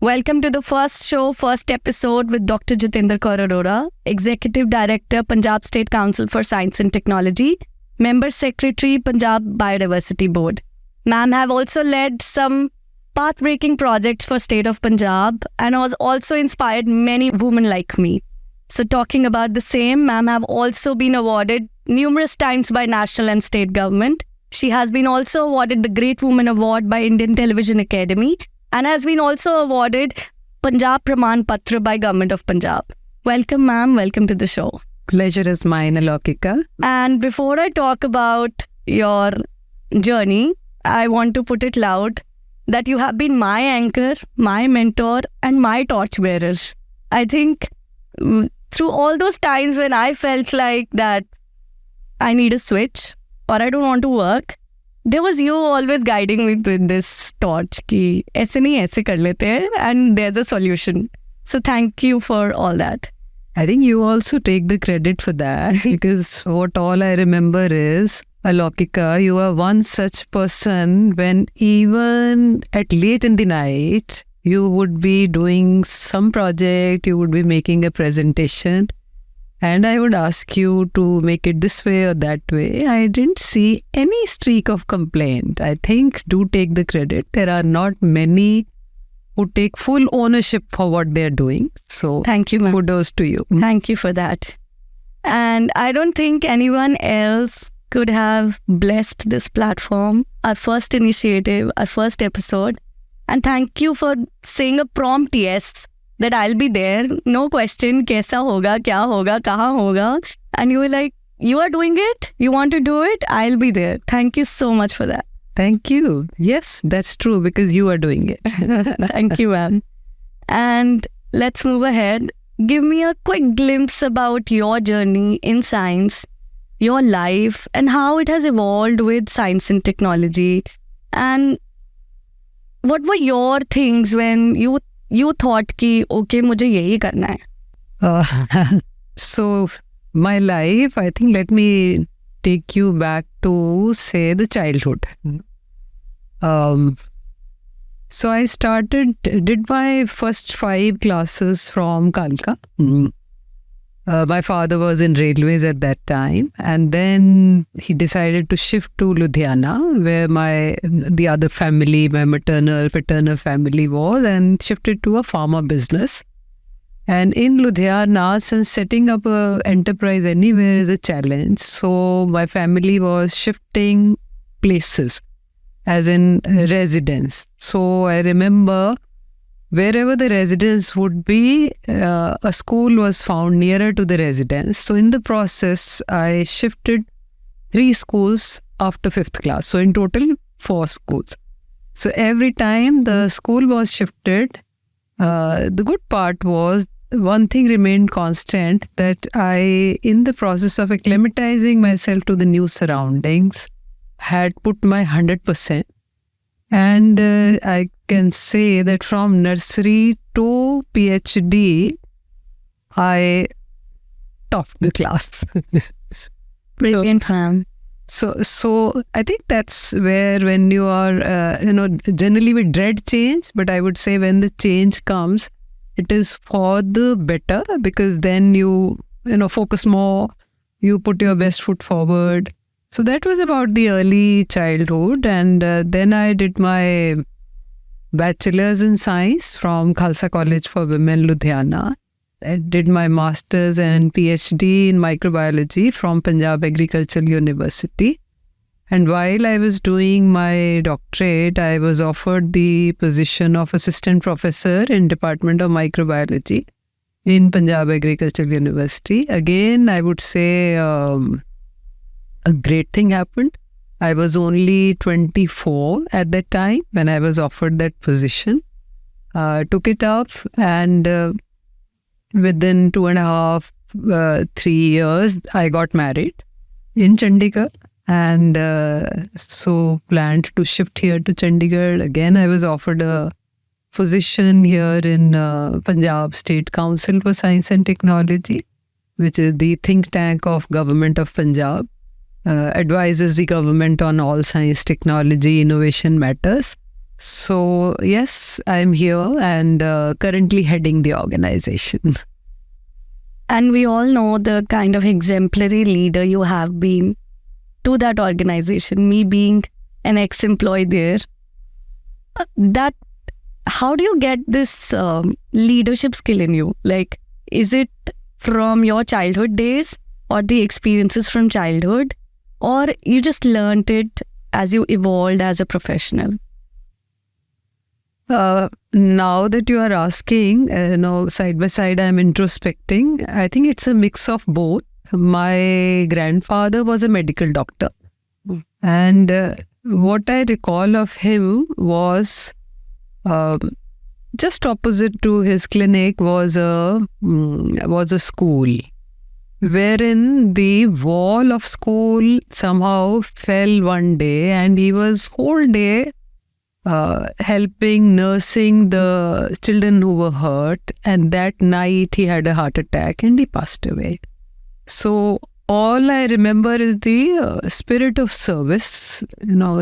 Welcome to the first episode with Dr. Jitendra Kaur Arora, Executive Director, Punjab State Council for Science and Technology, Member Secretary, Punjab Biodiversity Board. Ma'am have also led some path-breaking projects for State of Punjab and has also inspired many women like me. So talking about the same, ma'am have also been awarded numerous times by national and state government. She has been also awarded the Great Woman Award by Indian Television Academy and has been also awarded Punjab Praman Patra by Government of Punjab. Welcome, ma'am. Welcome to the show. Pleasure is mine, Alaukika. And before I talk about your journey, I want to put it loud that you have been my anchor, my mentor, and my torchbearer. I think through all those times when I felt like that I need a switch or I don't want to work, there was you always guiding me with this torch ki aise nahi aise kar lete hain, and there's a solution. So thank you for all that. I think you also take the credit for that because what all I remember is, Alaukika, you are one such person when even at late in the night, you would be doing some project, you would be making a presentation, and I would ask you to make it this way or that way. I didn't see any streak of complaint. I think do take the credit. There are not many who take full ownership for what they're doing. So Thank you, ma'am. kudos to you. Thank you for that. And I don't think anyone else could have blessed this platform, our first initiative, our first episode. And thank you for saying a prompt yes, that I'll be there. No question, kaisa hoga, kya hoga, kahan hoga. And you were like, you are doing it? You want to do it? I'll be there. Thank you so much for that. Thank you. Yes, that's true because you are doing it. Thank you, ma'am. And let's move ahead. Give me a quick glimpse about your journey in science, your life, and how it has evolved with science and technology. And what were your things when you thought ki, okay, mujhe yahi karna hai? So my life, I think, let me take you back to, say, the childhood. So I did my first 5 classes from Kalka. My father was in railways at that time, and then he decided to shift to Ludhiana, where the other family, my maternal, paternal family was, and shifted to a pharma business. And in Ludhiana, since setting up an enterprise anywhere is a challenge, so my family was shifting places, as in residence. So I remember wherever the residence would be, a school was found nearer to the residence. So in the process, I shifted 3 schools after 5th class. So in total, 4 schools. So every time the school was shifted, the good part was one thing remained constant, that I, in the process of acclimatizing myself to the new surroundings, had put my 100%. And I can say that from nursery to PhD, I topped the class. Brilliant, ma'am. So I think that's where, when you are, generally we dread change, but I would say when the change comes, it is for the better, because then you focus more, you put your best foot forward. So that was about the early childhood. And then I did my bachelor's in science from Khalsa College for Women, Ludhiana. I did my master's and PhD in microbiology from Punjab Agricultural University. And while I was doing my doctorate, I was offered the position of assistant professor in Department of Microbiology in Punjab Agricultural University. Again, I would say a great thing happened. I was only 24 at that time when I was offered that position. Took it up, and within 2.5, 3 years, I got married in Chandigarh. And so planned to shift here to Chandigarh. Again, I was offered a position here in Punjab State Council for Science and Technology, which is the think tank of Government of Punjab. Advises the government on all science, technology, innovation matters. So yes, I'm here and currently heading the organization. And we all know the kind of exemplary leader you have been to that organization, me being an ex-employee there. That how do you get this leadership skill in you? Like, is it from your childhood days or the experiences from childhood, or you just learned it as you evolved as a professional? Now that you are asking, side by side, I'm introspecting. I think it's a mix of both. My grandfather was a medical doctor, and what I recall of him was just opposite to his clinic was a school, wherein the wall of school somehow fell one day, and he was whole day helping, nursing the children who were hurt. And that night he had a heart attack and he passed away. So all I remember is the spirit of service,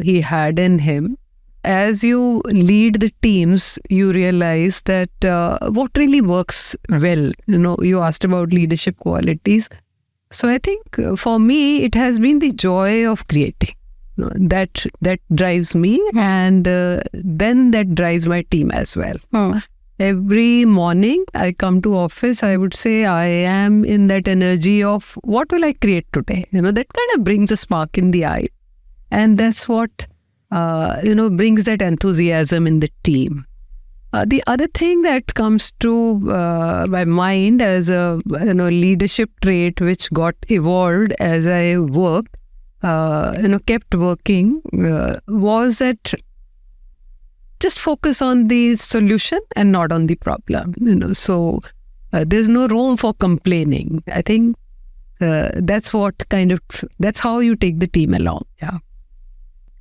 he had in him. As you lead the teams, you realize that what really works well. You asked about leadership qualities. So I think for me, it has been the joy of creating. That drives me, and then that drives my team as well. Every morning I come to office, I would say I am in that energy of what will I create today? That kind of brings a spark in the eye, and that's what brings that enthusiasm in the team. The other thing that comes to my mind as a leadership trait which got evolved as I worked, kept working, was that just focus on the solution and not on the problem. So there's no room for complaining. I think that's how you take the team along. Yeah.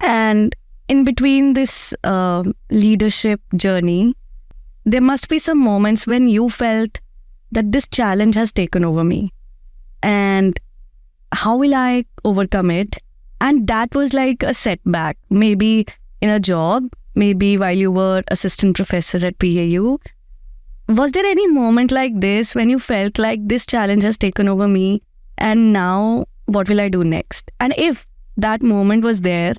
And in between this leadership journey, there must be some moments when you felt that this challenge has taken over me, and how will I overcome it? And that was like a setback, maybe in a job, maybe while you were assistant professor at PAU. Was there any moment like this when you felt like this challenge has taken over me and now what will I do next? And if that moment was there,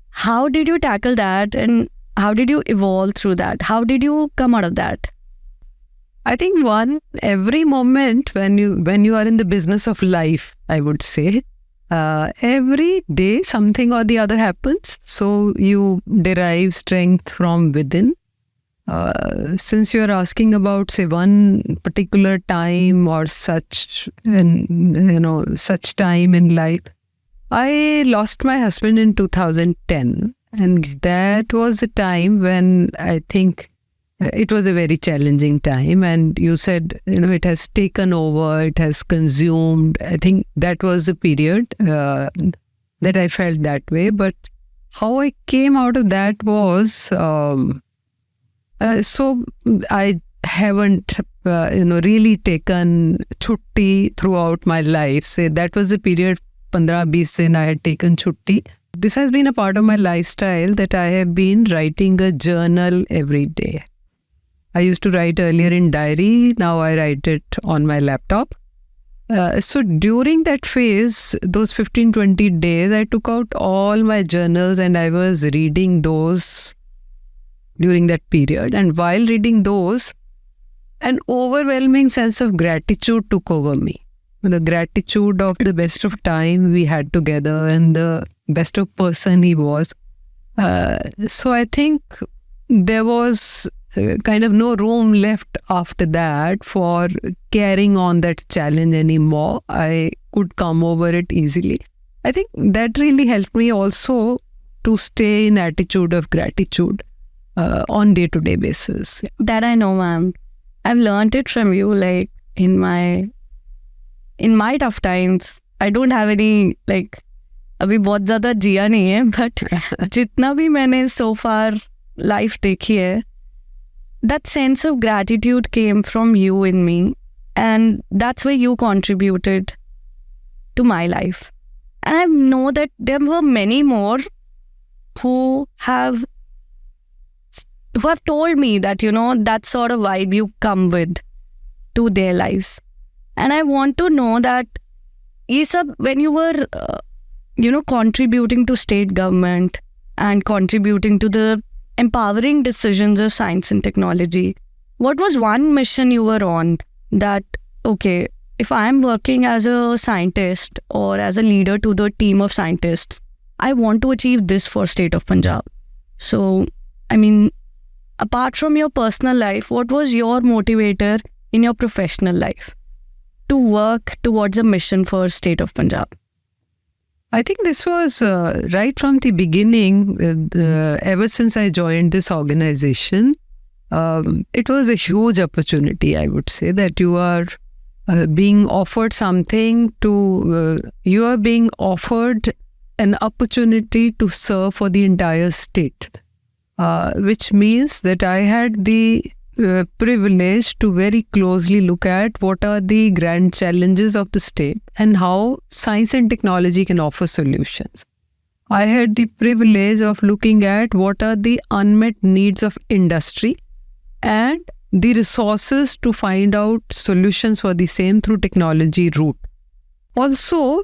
how did you tackle that and how did you evolve through that? How did you come out of that? I think every moment when you are in the business of life, I would say, every day something or the other happens. So you derive strength from within. Since you are asking about, say, one particular time or such time in life, I lost my husband in 2010, and that was a time when I think it was a very challenging time. And you said, it has taken over, it has consumed. I think that was the period that I felt that way. But how I came out of that was, so I haven't, really taken chutti throughout my life. Say that was the period, 15-20 din I had taken chutti. This has been a part of my lifestyle that I have been writing a journal every day. I used to write earlier in diary. Now I write it on my laptop. So during that phase, those 15-20 days, I took out all my journals and I was reading those during that period. And while reading those, an overwhelming sense of gratitude took over me. The gratitude of the best of time we had together and the best of person he was. So I think there was kind of no room left after that for carrying on that challenge anymore. I could come over it easily. I think that really helped me also to stay in attitude of gratitude on day-to-day basis. That I know, ma'am. I've learned it from you. Like in my tough times, I don't have any अभी बहुत ज़्यादा जिया नहीं है, but जितना भी मैंने so far life देखी है, that sense of gratitude came from you in me, and that's where you contributed to my life. And I know that there were many more who have who have told me that, that sort of vibe you come with to their lives. And I want to know that, when you were, contributing to state government and contributing to the empowering decisions of science and technology, what was one mission you were on that, okay, if I'm working as a scientist or as a leader to the team of scientists, I want to achieve this for state of Punjab. So, apart from your personal life, what was your motivator in your professional life to work towards a mission for state of Punjab? I think this was right from the beginning, ever since I joined this organization. It was a huge opportunity, I would say, that you are being offered something you are being offered an opportunity to serve for the entire state, which means that I had the privilege to very closely look at what are the grand challenges of the state and how science and technology can offer solutions. I had the privilege of looking at what are the unmet needs of industry and the resources to find out solutions for the same through technology route. Also,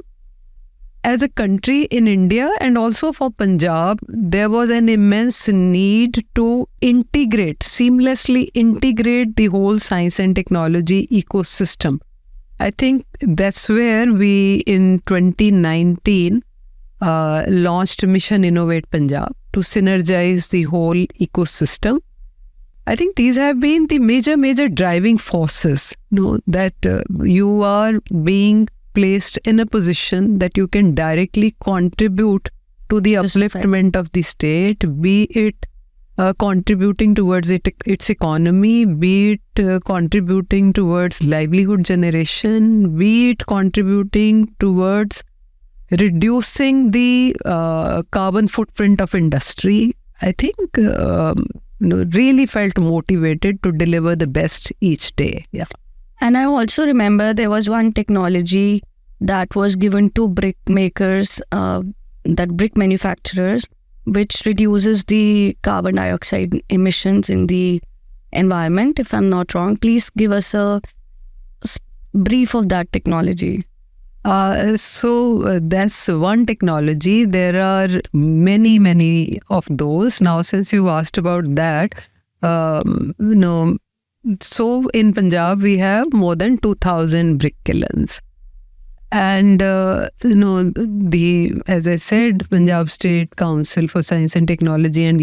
as a country in India and also for Punjab, there was an immense need to seamlessly integrate the whole science and technology ecosystem. I think that's where we, in 2019, launched Mission Innovate Punjab to synergize the whole ecosystem. I think these have been the major driving forces, that you are being placed in a position that you can directly contribute to the upliftment of the state, be it contributing towards its economy, be it contributing towards livelihood generation, be it contributing towards reducing the carbon footprint of industry. I think really felt motivated to deliver the best each day. Yeah. And I also remember there was one technology that was given to brick makers, brick manufacturers, which reduces the carbon dioxide emissions in the environment, if I'm not wrong. Please give us a brief of that technology. So that's one technology. There are many of those. Now, since you asked about that, so in Punjab, we have more than 2,000 brick kilns. And, as I said, Punjab State Council for Science and Technology, and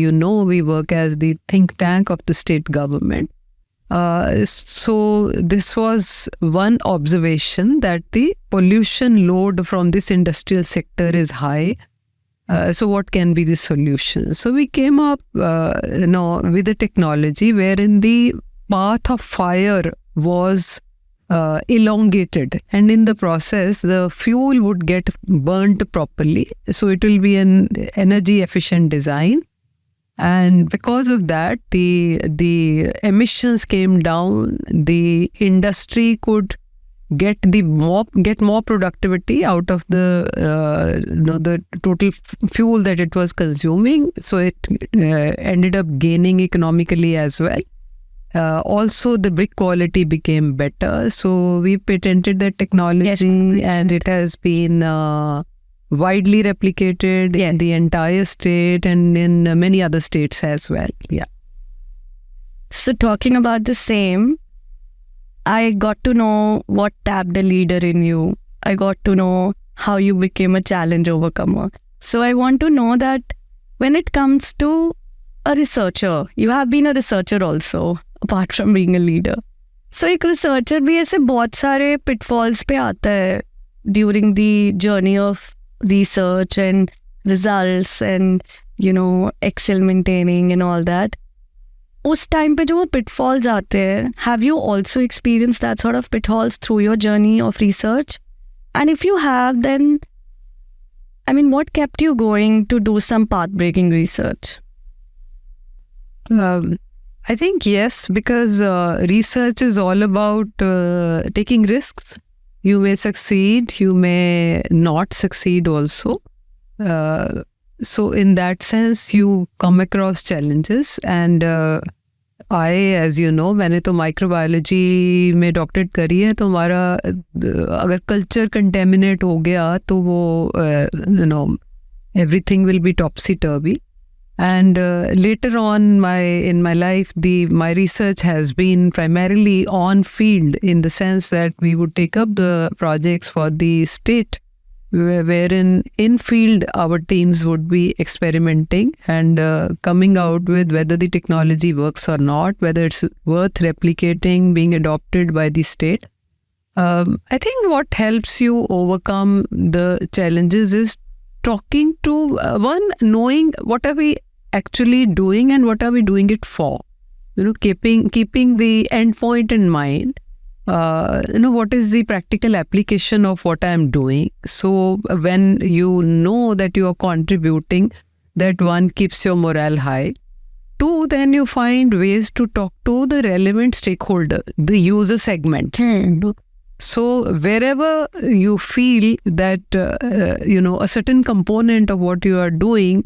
we work as the think tank of the state government. So this was one observation, that the pollution load from this industrial sector is high. So what can be the solution? So we came up with a technology wherein the path of fire was elongated, and in the process the fuel would get burnt properly. So it will be an energy efficient design. And because of that, the emissions came down. The industry could get more productivity out of the total fuel that it was consuming. So it ended up gaining economically as well. Also, the brick quality became better. So we patented that technology, yes, and it has been widely replicated, yes, in the entire state and in many other states as well. Yeah. So talking about the same, I got to know what tapped a leader in you. I got to know how you became a challenge overcomer. So I want to know that when it comes to a researcher, you have been a researcher also, apart from being a leader. So एक researcher भी ऐसे बहुत सारे pitfalls पे आता है during the journey of research and results and Excel maintaining and all that. उस time पे जो वो pitfalls आते हैं, have you also experienced that sort of pitfalls through your journey of research? And if you have, then what kept you going to do some path-breaking research? I think yes, because research is all about taking risks. You may succeed, you may not succeed also. So in that sense, you come across challenges. And I, as you know, मैंने तो microbiology में doctorate करी है, तो हमारा अगर culture contaminate हो गया तो वो everything will be topsy-turvy. And later on in my life, my research has been primarily on field, in the sense that we would take up the projects for the state, wherein in field our teams would be experimenting and coming out with whether the technology works or not, whether it's worth replicating, being adopted by the state. I think what helps you overcome the challenges is talking to knowing what are we actually doing and what are we doing it for. Keeping the end point in mind. What is the practical application of what I am doing? So when you know that you are contributing, that one keeps your morale high. Two, then you find ways to talk to the relevant stakeholder, the user segment. So wherever you feel that, a certain component of what you are doing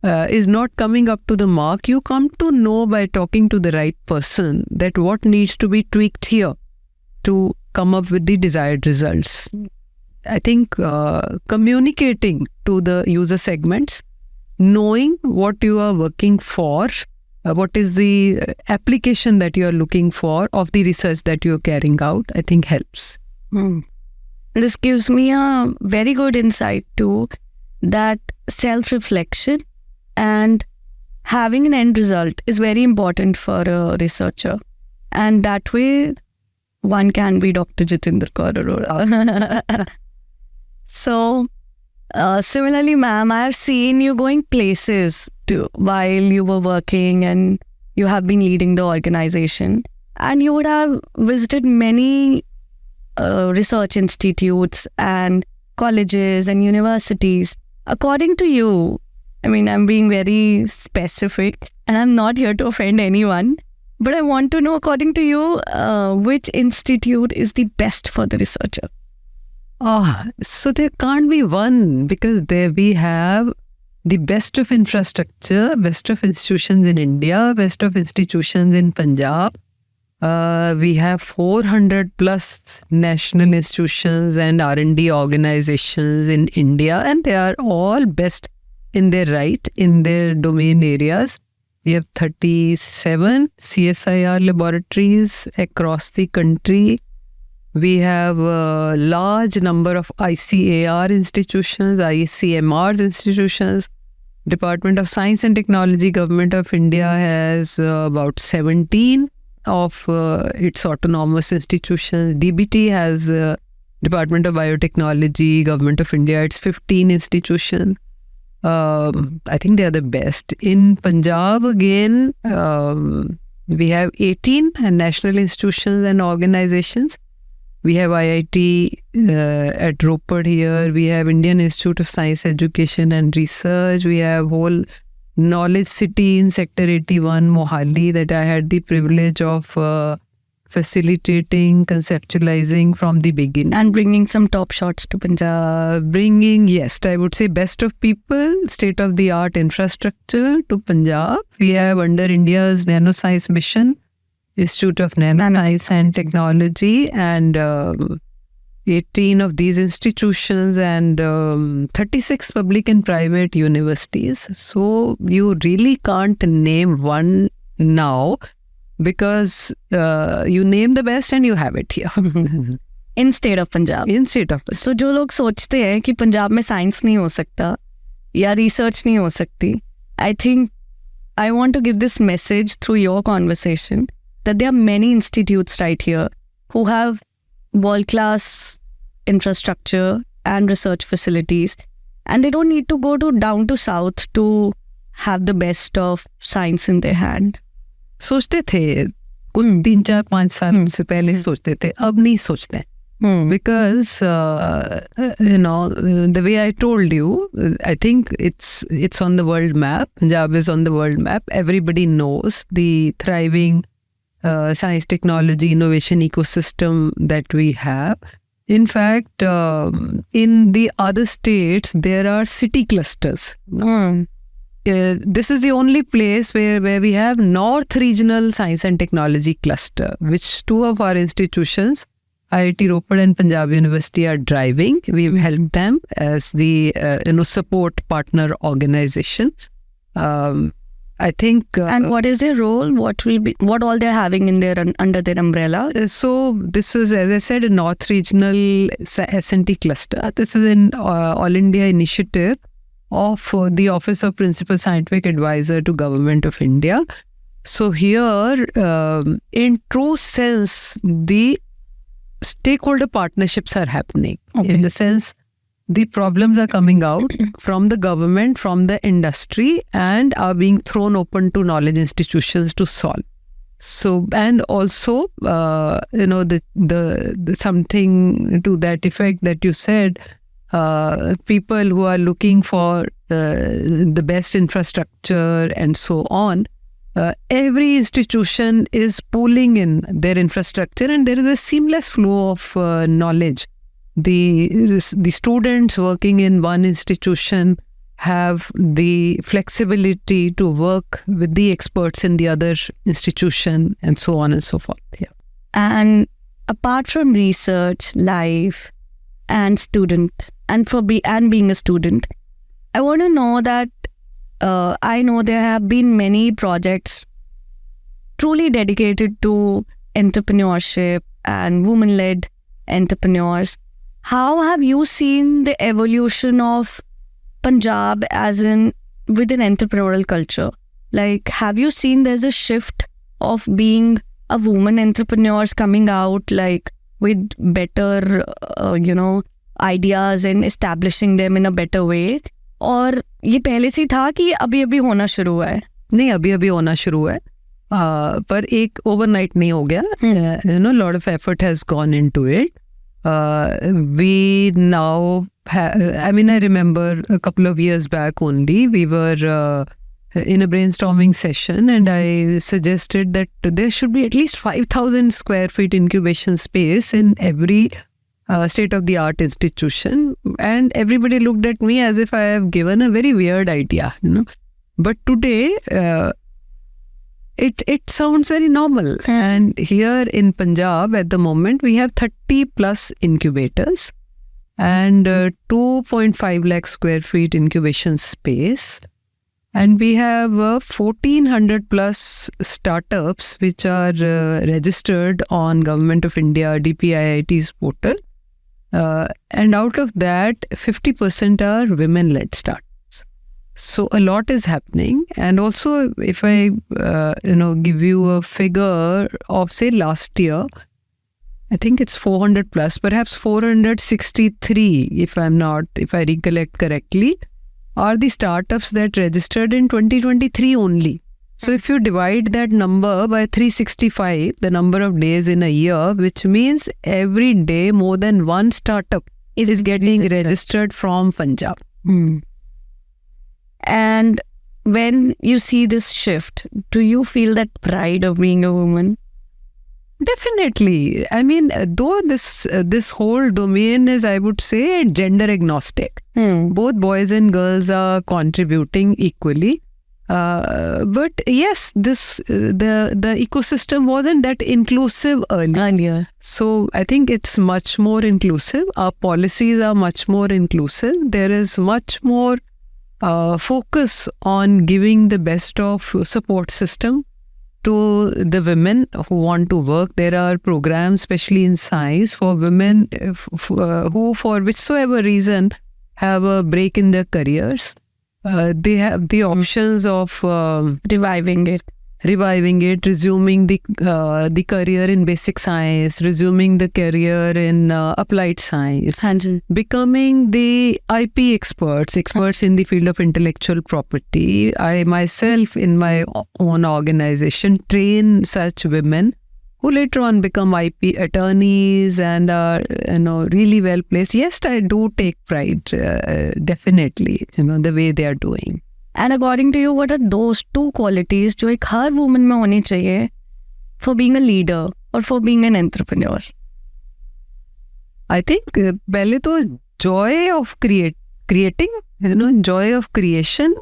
is not coming up to the mark, you come to know by talking to the right person that what needs to be tweaked here to come up with the desired results. I think communicating to the user segments, knowing what you are working for, what is the application that you are looking for of the research that you are carrying out, I think helps. This gives me a very good insight to that self-reflection and having an end result is very important for a researcher. And that way, one can be Dr. Jitendra Kaur Arora. So, similarly, ma'am, I have seen you going places while you were working and you have been leading the organization. And you would have visited many research institutes and colleges and universities. According to you, I mean, I'm being very specific and I'm not here to offend anyone, but I want to know, according to you, which institute is the best for the researcher? So there can't be one, because there we have the best of infrastructure, best of institutions in India, best of institutions in Punjab. We have 400 plus national institutions and R&D organizations in India, and they are all best in their right, in their domain areas. We have 37 CSIR laboratories across the country. We have a large number of ICAR institutions, ICMR institutions. Department of Science and Technology, Government of India has about 17 of its autonomous institutions. DBT has Department of Biotechnology, Government of India, it's 15 institutions. I think they are the best. In Punjab, again, we have 18 national institutions and organizations. We have IIT at Ropar here. We have Indian Institute of Science Education and Research. We have whole Knowledge City in Sector 81, Mohali, that I had the privilege of facilitating, conceptualizing from the beginning. And bringing some top shots to Punjab. Yes, I would say best of people, state-of-the-art infrastructure to Punjab. We have under India's Nanoscience Mission, Institute of Nanoscience and Technology, and 18 of these institutions and 36 public and private universities. So you really can't name one now, because you name the best and you have it here. In state of Punjab. In state of Punjab. So जो लोग सोचते हैं कि पंजाब में science नहीं हो सकता या रिसर्च नहीं हो सकती, I think I want to give this message through your conversation that there are many institutes right here who have world-class infrastructure and research facilities, and they don't need to go down to south to have the best of science in their hand. सोचते थे कुछ 3-4-5 साल से पहले सोचते थे, अब नहीं सोचते. Because the way I told you, I think it's on the world map. Punjab is on the world map. Everybody knows the thriving science, technology, innovation ecosystem that we have. In fact, in the other states, there are city clusters. This is the only place where we have North Regional Science and Technology Cluster, which two of our institutions, IIT Ropar and Punjab University, are driving. We've helped them as the support partner organization. I think. And what is their role? What all they're having in their under their umbrella? So this is, as I said, a North Regional S&T cluster. This is an All India initiative of the Office of Principal Scientific Advisor to Government of India. So here, in true sense, the stakeholder partnerships are happening. Okay. In the sense, the problems are coming out from the government, from the industry, and are being thrown open to knowledge institutions to solve. So, and also, the something to that effect that you said, people who are looking for the best infrastructure and so on, every institution is pooling in their infrastructure, and there is a seamless flow of knowledge. The students working in one institution have the flexibility to work with the experts in the other institution, and so on and so forth. Yeah. And apart from research, life, and student, and being a student, I want to know that I know there have been many projects truly dedicated to entrepreneurship and women-led entrepreneurs. How have you seen the evolution of Punjab within entrepreneurial culture? Like, have you seen there's a shift of being a woman entrepreneurs coming out like with better, ideas and establishing them in a better way? और ये पहले से था कि अभी अभी होना शुरू हुआ है? नहीं, अभी अभी होना शुरू हुआ है, पर एक ओवरनाइट नहीं हो गया. Lot of effort has gone into it. We now I remember a couple of years back only, we were in a brainstorming session, and I suggested that there should be at least 5,000 square feet incubation space in every state-of-the-art institution, and everybody looked at me as if I have given a very weird idea, But today, it sounds very normal. And here in Punjab, at the moment, we have 30 plus incubators and 2.5 lakh square feet incubation space. And we have 1,400 plus startups which are registered on Government of India DPIIT's portal. And out of that, 50% are women-led startups. So a lot is happening. And also, if I give you a figure of, say, last year, I think it's 400 plus, perhaps 463, if I recollect correctly, are the startups that registered in 2023 only. So if you divide that number by 365, the number of days in a year, which means every day more than one startup is getting registered from Punjab. And when you see this shift, do you feel that pride of being a woman? Definitely. Though this whole domain is, I would say, gender agnostic. Both boys and girls are contributing equally. But yes, the ecosystem wasn't that inclusive earlier. So I think it's much more inclusive. Our policies are much more inclusive. There is much more focus on giving the best of support system to the women who want to work. There are programs, especially in science, for women who, for whichsoever reason, have a break in their careers. They have the options of reviving it, resuming the career in basic science, resuming the career in applied science, becoming the IP experts in the field of intellectual property. I myself, in my own organization, train such women who later on become IP attorneys and are really well placed. Yes, I do take pride, definitely, the way they are doing. And according to you, what are those two qualities जो एक हर woman में होनी चाहिए for being a leader or for being an entrepreneur? I think पहले तो joy of creating, joy of creation.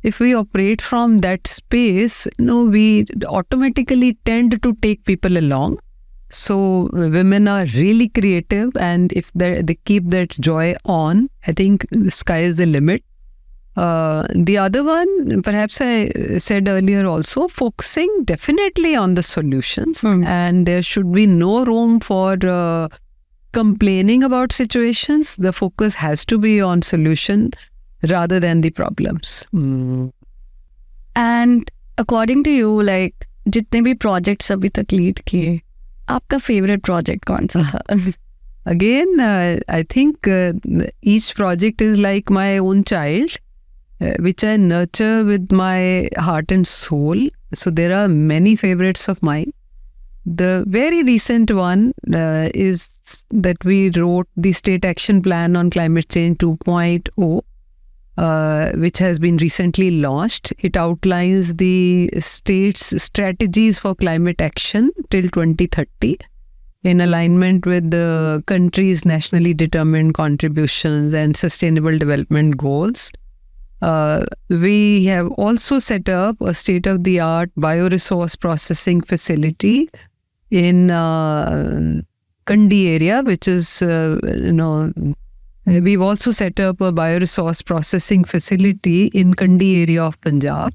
If we operate from that space, we automatically tend to take people along. So women are really creative, and if they keep that joy on, I think the sky is the limit. The other one, perhaps I said earlier also, focusing definitely on the solutions, and there should be no room for complaining about situations. The focus has to be on solution rather than the problems. And according to you, like जितने भी projects अभी तक lead किए, आपका favorite project कौन सा था? Again, I think each project is like my own child, which I nurture with my heart and soul. So there are many favorites of mine. The very recent one is that we wrote the State Action Plan on Climate Change 2.0, which has been recently launched. It outlines the state's strategies for climate action till 2030 in alignment with the country's nationally determined contributions and sustainable development goals. We have also set up a state-of-the-art bioresource processing facility in Kandi area, which is, we've also set up a bioresource processing facility in Kandi area of Punjab,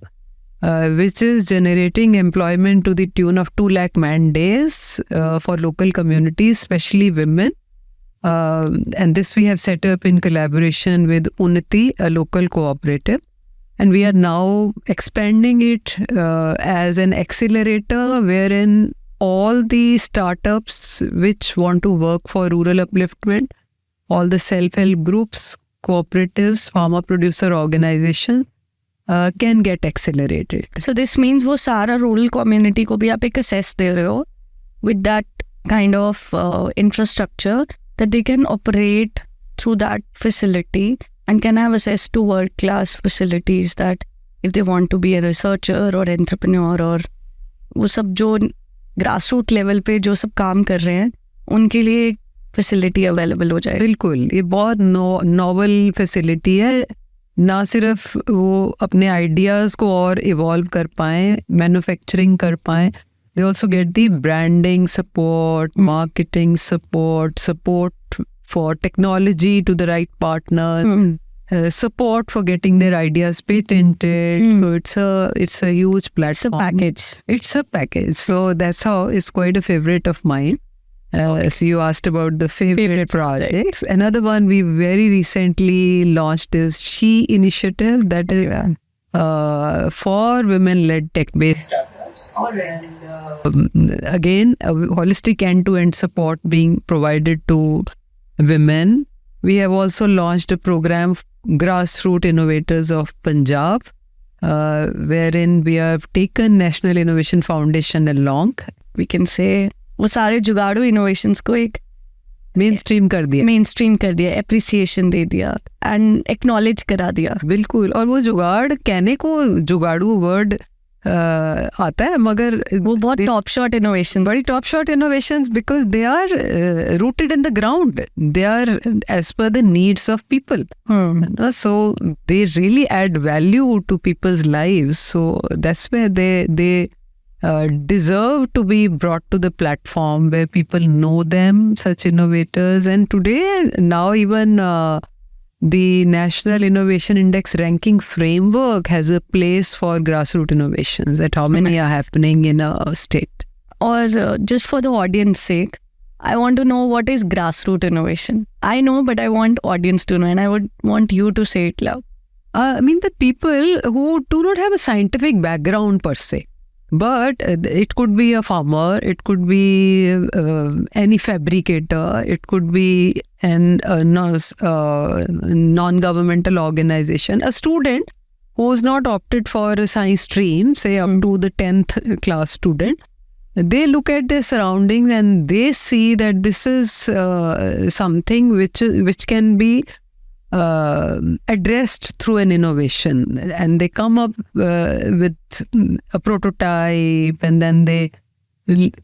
which is generating employment to the tune of 2 lakh man days for local communities, especially women. And this we have set up in collaboration with Unnati, a local cooperative. And we are now expanding it as an accelerator wherein all the startups which want to work for rural upliftment, all the self-help groups, cooperatives, farmer producer organizations can get accelerated. So this means वो सारा rural community को भी आप एक access दे रहे हो with that kind of infrastructure that they can operate through that facility and can have access to world-class facilities that if they want to be a researcher or entrepreneur or वो सब जो grassroots level पे जो सब काम कर रहे हैं उनके लिए फैसिलिटी अवेलेबल हो जाए. बिल्कुल, ये बहुत नॉवल फैसिलिटी है. ना सिर्फ वो अपने आइडियाज़ को और इवॉल्व कर पाएँ, मैन्युफैक्चरिंग कर पाएँ, they also get the branding support, marketing support for technology to the right partner, support for getting their ideas patented. So it's a huge platform. It's a package. So that's how it's quite a favorite of mine. So you asked about the favorite projects. Another one we very recently launched is She Initiative, that is for women-led tech-based startups. Again, a holistic end-to-end support being provided to women. We have also launched a program, Grassroots Innovators of Punjab, wherein we have taken National Innovation Foundation along. We can say वो सारे जुगाड़ू innovations को एक main stream कर दिया, appreciation दे दिया and acknowledge करा दिया. बिल्कुल. और वो जुगाड़ कहने को जुगाड़ू वर्ड आता है, मगर वो बहुत टॉप शॉट इनोवेशन, बड़ी top shot innovation, because they are rooted in the ground, they are as per the needs of people. So they really add value to people's lives. So that's where they deserve to be brought to the platform where people know them, such innovators. And today, now even the National Innovation Index ranking framework has a place for grassroots innovations, that how many are happening in a state. Or just for the audience sake, I want to know what is grassroots innovation. I know, but I want audience to know, and I would want you to say it loud. I mean, the people who do not have a scientific background per se. But it could be a farmer, it could be any fabricator, it could be a non-governmental organization, a student who's not opted for a science stream, say up to the 10th class student. They look at their surroundings and they see that this is something which can be addressed through an innovation, and they come up with a prototype, and then they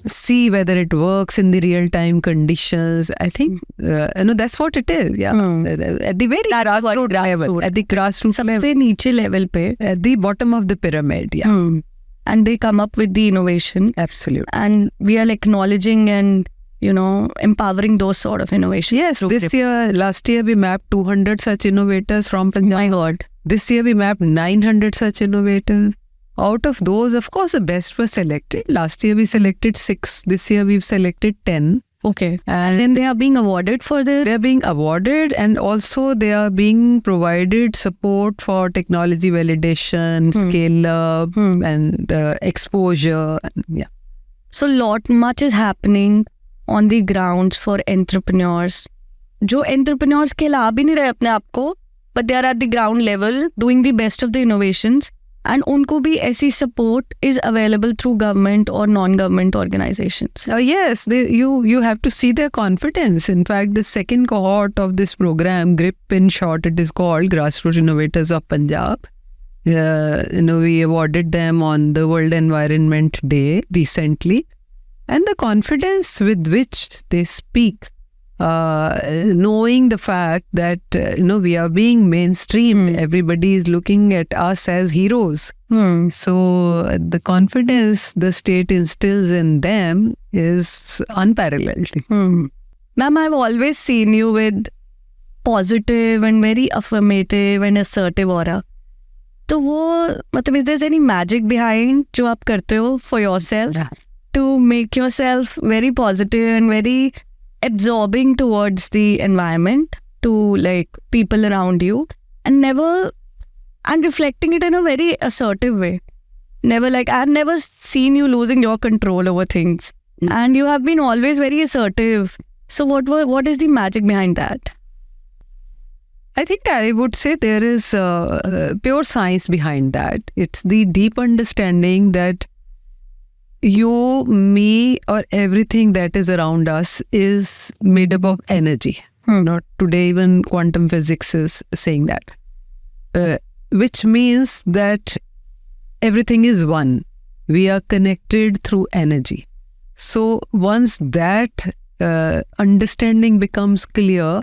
see whether it works in the real-time conditions. I think that's what it is. Yeah, at the very grassroots level, at the grassroots level, सबसे नीचे level पे, at the bottom of the pyramid. Yeah, and they come up with the innovation. absolutely. And we are acknowledging and empowering those sort of innovations. Yes, through last year we mapped 200 such innovators from Punjab. my God. This year we mapped 900 such innovators. Out of those, of course, the best were selected. Last year we selected 6. This year we've selected 10. Okay. And then they are being awarded for this? They're being awarded, and also they are being provided support for technology validation, scale up, and exposure. Yeah. So much is happening on the grounds for entrepreneurs. जो entrepreneurs कहला भी नहीं रहे अपने आप को, but they are at the ground level doing the best of the innovations. And उनको भी ऐसी support is available through government or non-government organizations. Yes, you have to see their confidence. In fact, the second cohort of this program, GRIP in short, it is called Grassroots Innovators of Punjab. We awarded them on the World Environment Day recently. And the confidence with which they speak, knowing the fact that we are being mainstream, everybody is looking at us as heroes. So the confidence the state instills in them is unparalleled. Ma'am, I've always seen you with positive and very affirmative and assertive aura. तो वो मतलब is there any magic behind जो आप करते हो for yourself to make yourself very positive and very absorbing towards the environment, to like people around you, and reflecting it in a very assertive way? I've never seen you losing your control over things, and you have been always very assertive. So what is the magic behind that? I think I would say there is pure science behind that. It's the deep understanding that you, me, or everything that is around us is made up of energy. Not today, even quantum physics is saying that. Which means that everything is one. We are connected through energy. So once that understanding becomes clear,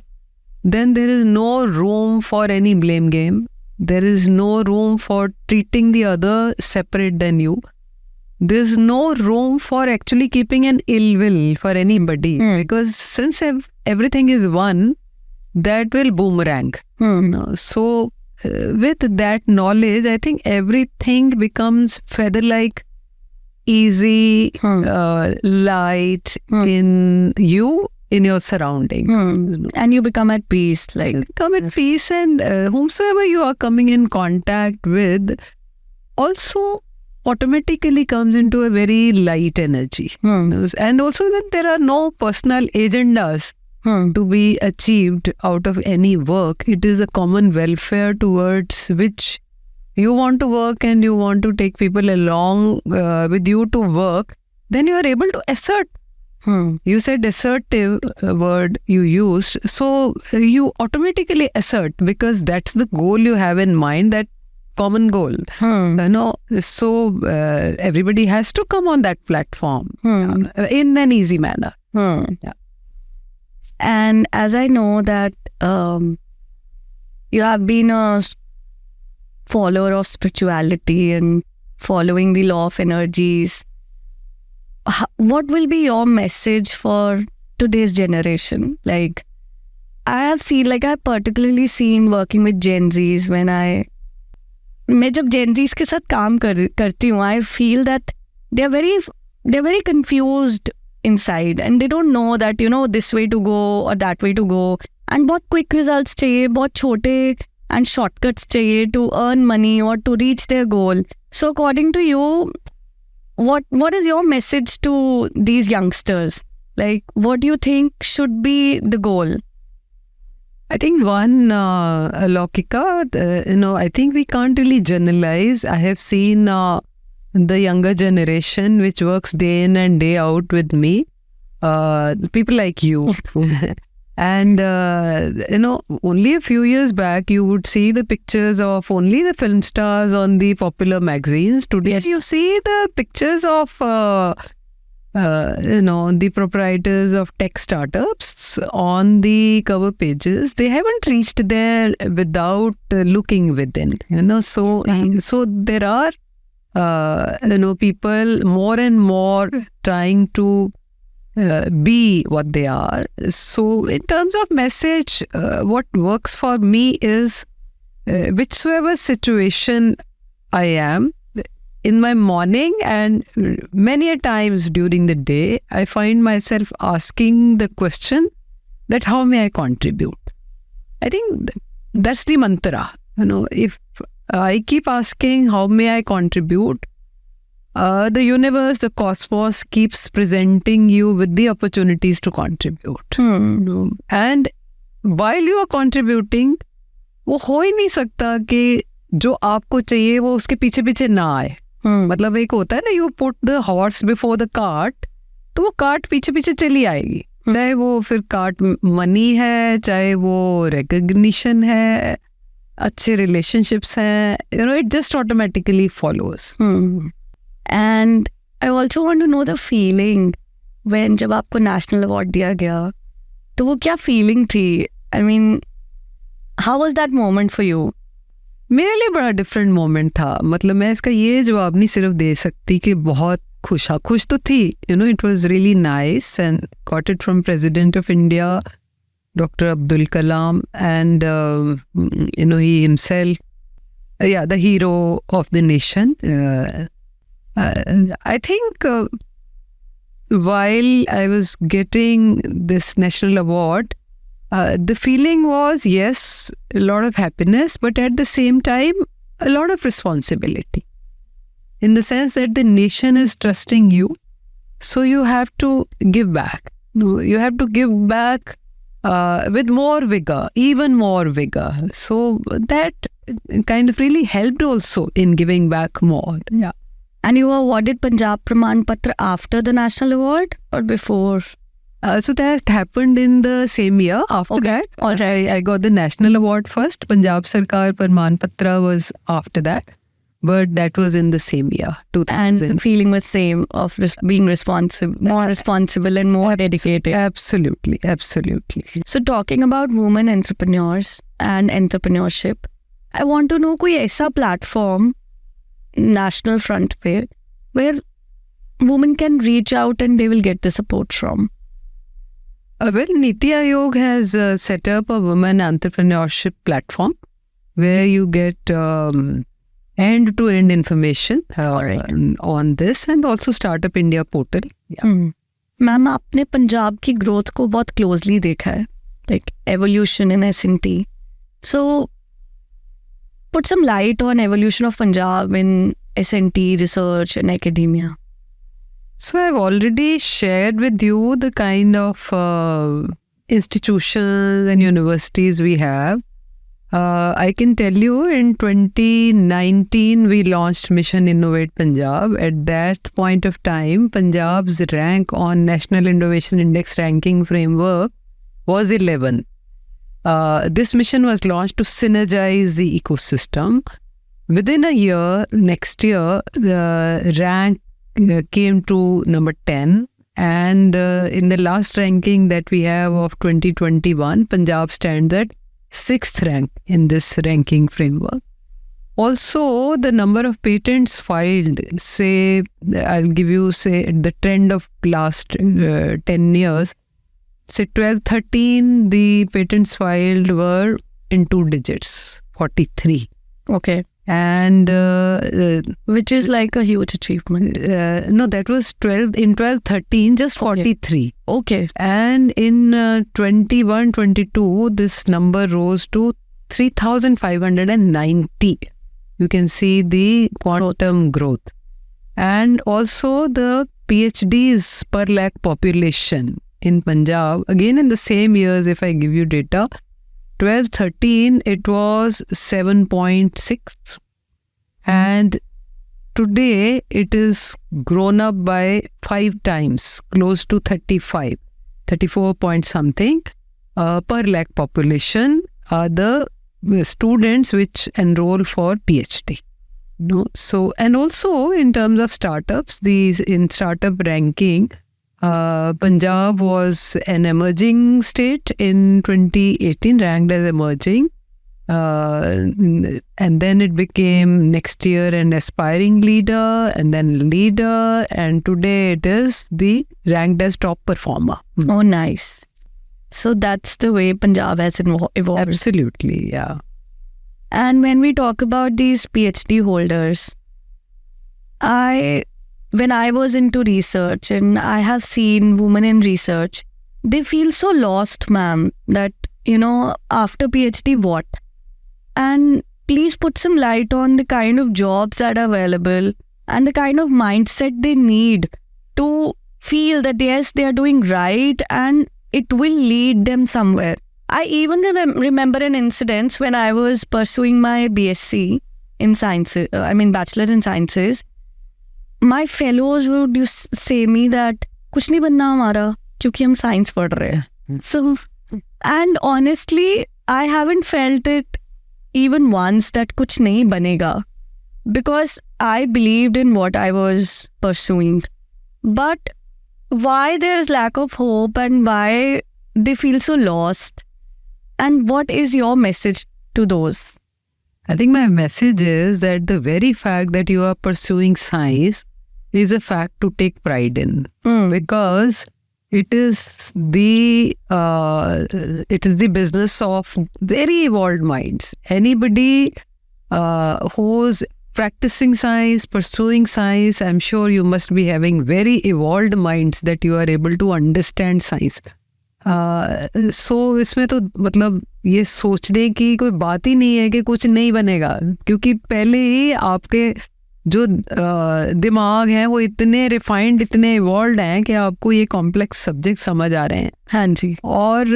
then there is no room for any blame game. There is no room for treating the other separate than you. There's no room for actually keeping an ill will for anybody, because since everything is one, that will boomerang. So with that knowledge, I think everything becomes feather-like, easy, light in you, in your surrounding. And you become at peace. Come at peace, and whomsoever you are coming in contact with also automatically comes into a very light energy. And also when there are no personal agendas to be achieved out of any work, it is a common welfare towards which you want to work and you want to take people along with you to work, then you are able to assert. You said assertive word you used, so you automatically assert because that's the goal you have in mind, that common goal. So everybody has to come on that platform in an easy manner. Yeah. And as I know that you have been a follower of spirituality and following the law of energies, what will be your message for today's generation? I've particularly seen working with Gen Zs मैं जब Gen Zs के साथ काम करती हूँ, I feel that they're very confused inside and they don't know that this way to go or that way to go, and बहुत quick results चाहिए, बहुत छोटे and shortcuts चाहिए to earn money or to reach their goal. So according to you, what is your message to these youngsters? What do you think should be the goal? I think one, Laukika, I think we can't really generalize. I have seen the younger generation which works day in and day out with me, people like you. And, only a few years back, you would see the pictures of only the film stars on the popular magazines. Today, you see the pictures of the proprietors of tech startups on the cover pages, they haven't reached there without looking within. So there are people more and more trying to be what they are. So in terms of message, what works for me is whichever situation I am in my morning, and many a times during the day, I find myself asking the question that how may I contribute? I think that's the mantra. If I keep asking how may I contribute, the universe, the cosmos keeps presenting you with the opportunities to contribute. And while you are contributing, वो हो ही नहीं सकता कि जो आपको चाहिए वो उसके पीछे पीछे ना आए. मतलब एक होता है ना, you put the horse before the cart, तो वो कार्ट पीछे पीछे चली आएगी. चाहे वो फिर कार्ट मनी है, चाहे वो रिकग्निशन है, अच्छे रिलेशनशिप्स हैं, it just automatically follows. And I also want to know the feeling when जब आपको नेशनल अवार्ड दिया गया, तो वो क्या फीलिंग थी? I mean, how was that moment for you? मेरे लिए बड़ा डिफरेंट मोमेंट था. मतलब मैं इसका ये जवाब नहीं सिर्फ दे सकती कि बहुत खुश तो थी. It was really nice and got it from president of India, Dr. Abdul Kalam, and he himself, the hero of the nation. I think while I was getting this national award, the feeling was, yes, a lot of happiness, but at the same time, a lot of responsibility. In the sense that the nation is trusting you, so you have to give back. You have to give back with more vigor, even more vigor. So that kind of really helped also in giving back more. Yeah. And you were awarded Punjab Praman Patra after the national award or before? So that happened in the same year. After that, I got the national award first. Punjab Sarkar Praman Patra was after that. But that was in the same year, 2000. And the feeling was same of being more responsible and more dedicated. Absolutely. So talking about women entrepreneurs and entrepreneurship, I want to know कोई ऐसा platform national front पे where women can reach out and they will get the support from. Well, Niti Aayog has set up a women entrepreneurship platform where you get end-to-end information on this, and also Startup India portal. Ma'am, आपने पंजाब की growth को बहुत closely देखा है, like evolution in S&T. So put some light on evolution of Punjab in S&T research and academia. So I've already shared with you the kind of institutions and universities we have. I can tell you in 2019 we launched Mission Innovate Punjab. At that point of time, Punjab's rank on National Innovation Index ranking framework was 11. This mission was launched to synergize the ecosystem. Within a year, next year, the rank came to number 10. And in the last ranking that we have of 2021, Punjab stands at 6th rank in this ranking framework. Also, the number of patents filed, say, I'll give you, say, the trend of last 10 years, say 12-13, the patents filed were in 2 digits, 43. Okay. And which is like a huge achievement. No, that was 12-13, just 43. Okay. And in 21-22, this number rose to 3,590. You can see the quantum growth. And also the PhDs per lakh population in Punjab, again in the same years, if I give you data, 12-13, it was 7.6. And today, it is grown up by 5 times, close to 34 point something per lakh population are the students which enroll for PhD. No, so and also in terms of startups, these in startup ranking, Punjab was an emerging state in 2018, ranked as emerging, and then it became next year an aspiring leader, and then leader, and today it is the ranked as top performer. Oh, nice. So that's the way Punjab has evolved. Absolutely, yeah. And when we talk about these PhD holders, when I was into research and I have seen women in research, they feel so lost, ma'am, that, after PhD, what? And please put some light on the kind of jobs that are available and the kind of mindset they need to feel that, yes, they are doing right and it will lead them somewhere. I even remember an incident when I was pursuing my BSc in sciences, Bachelor in Sciences. My fellows would say me that कुछ नहीं बनना हमारा क्योंकि हम science पढ़ रहे हैं. So, and honestly, I haven't felt it even once that कुछ नहीं बनेगा, because I believed in what I was pursuing. But why there is lack of hope and why they feel so lost? And what is your message to those? I think my message is that the very fact that you are pursuing science is a fact to take pride in, because it is the business of very evolved minds. Anybody who's practicing science, pursuing science, I'm sure you must be having very evolved minds that you are able to understand science. सो इसमें तो मतलब ये सोचने की कोई बात ही नहीं है कि कुछ नहीं बनेगा, क्योंकि पहले ही आपके जो दिमाग हैं वो इतने रिफाइंड, इतने इवॉल्व हैं कि आपको ये कॉम्प्लेक्स सब्जेक्ट समझ आ रहे हैं. हाँ जी. और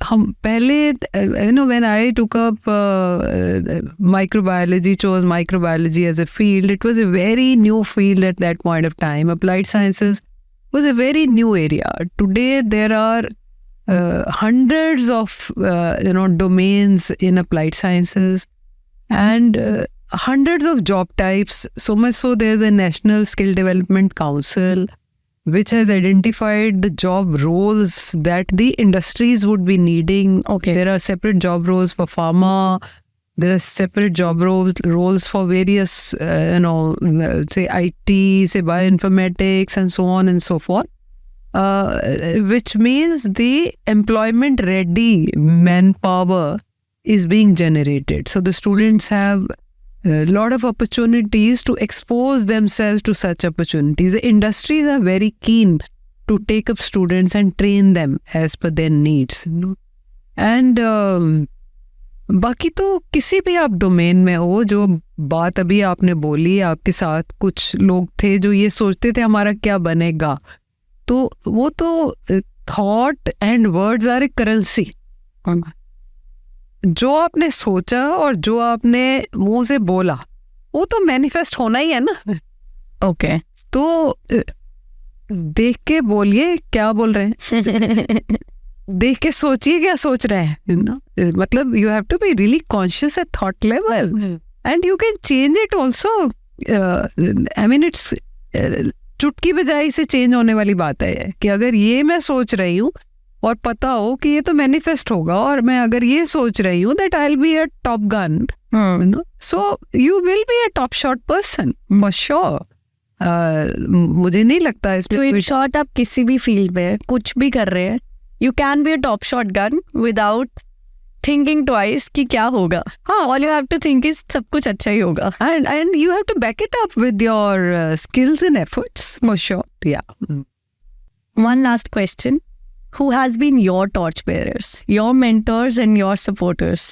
हम पहले when I took up microbiology, chose microbiology as a field, it was a very new field at that point of time. Applied sciences was a very new area. Today there are hundreds of domains in applied sciences and hundreds of job types. So much so there's a National Skill Development Council which has identified the job roles that the industries would be needing. Okay. There are separate job roles for pharma. There are separate job roles for various, say IT, say bioinformatics, and so on and so forth, which means the employment-ready manpower is being generated. So the students have a lot of opportunities to expose themselves to such opportunities. The industries are very keen to take up students and train them as per their needs. And बाकी तो किसी भी आप domain में हो, जो बात अभी आपने बोली, आपके साथ कुछ लोग थे जो ये सोचते थे हमारा क्या बनेगा, तो वो तो thought and words are a currency. जो आपने सोचा और जो आपने मुंह से बोला वो तो मैनिफेस्ट होना ही है ना. ओके. तो देख के बोलिए क्या बोल रहे हैं, देख के सोचिए क्या सोच रहे हैं. मतलब you have to be really conscious at thought level and you can change it also. It's चुटकी बजाई से चेंज होने वाली बात है कि अगर ये मैं सोच रही हूँ और पता हो कि ये तो मैनिफेस्ट होगा, और मैं अगर ये सोच रही हूँ that I will be a top gun, so you will be a top shot person for sure. मुझे नहीं लगता इस इन शॉर्ट आप किसी भी फील्ड में कुछ भी कर रहे हैं, you can be a top shot gun without thinking twice कि क्या होगा. हाँ, all you have to think is सब कुछ अच्छा ही होगा. And you have to back it up with your skills and efforts for sure. Yeah. One last question. Who has been your torchbearers, your mentors and your supporters?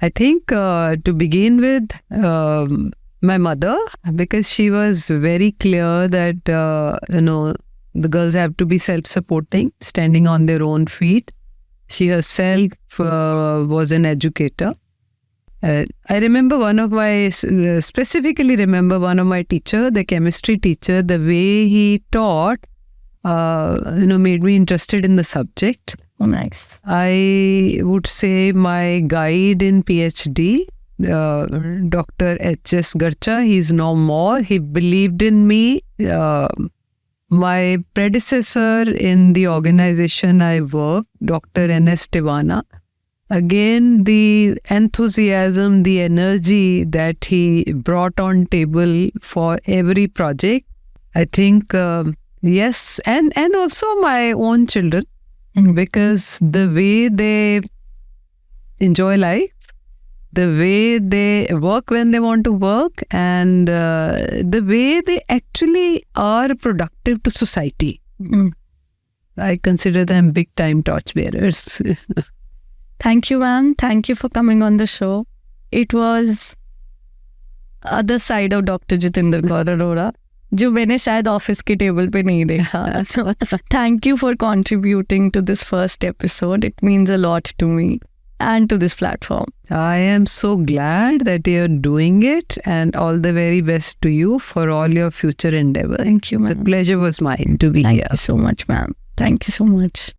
I think to begin with, my mother, because she was very clear that the girls have to be self-supporting, standing on their own feet. She herself was an educator. I remember specifically remember one of my teacher, the chemistry teacher, the way he taught, made me interested in the subject. Oh, nice. I would say my guide in PhD Dr. H.S. Garcha. He's no more. He believed in me. My predecessor in the organization I worked, Dr. N.S. Tivana, again, the enthusiasm, the energy that he brought on table for every project, I think, yes, and also my own children, because the way they enjoy life, the way they work when they want to work, and the way they actually are productive to society. I consider them big time torchbearers. Thank you, ma'am. Thank you for coming on the show. It was other side of Dr. Jitendra Kaur Arora, जो मैंने शायद office के table पे नहीं देखा. So, thank you for contributing to this first episode. It means a lot to me and to this platform. I am so glad that you're doing it, and all the very best to you for all your future endeavor. Thank you, The ma'am. pleasure was mine to be Thank here. you so much, ma'am. Thank you so much.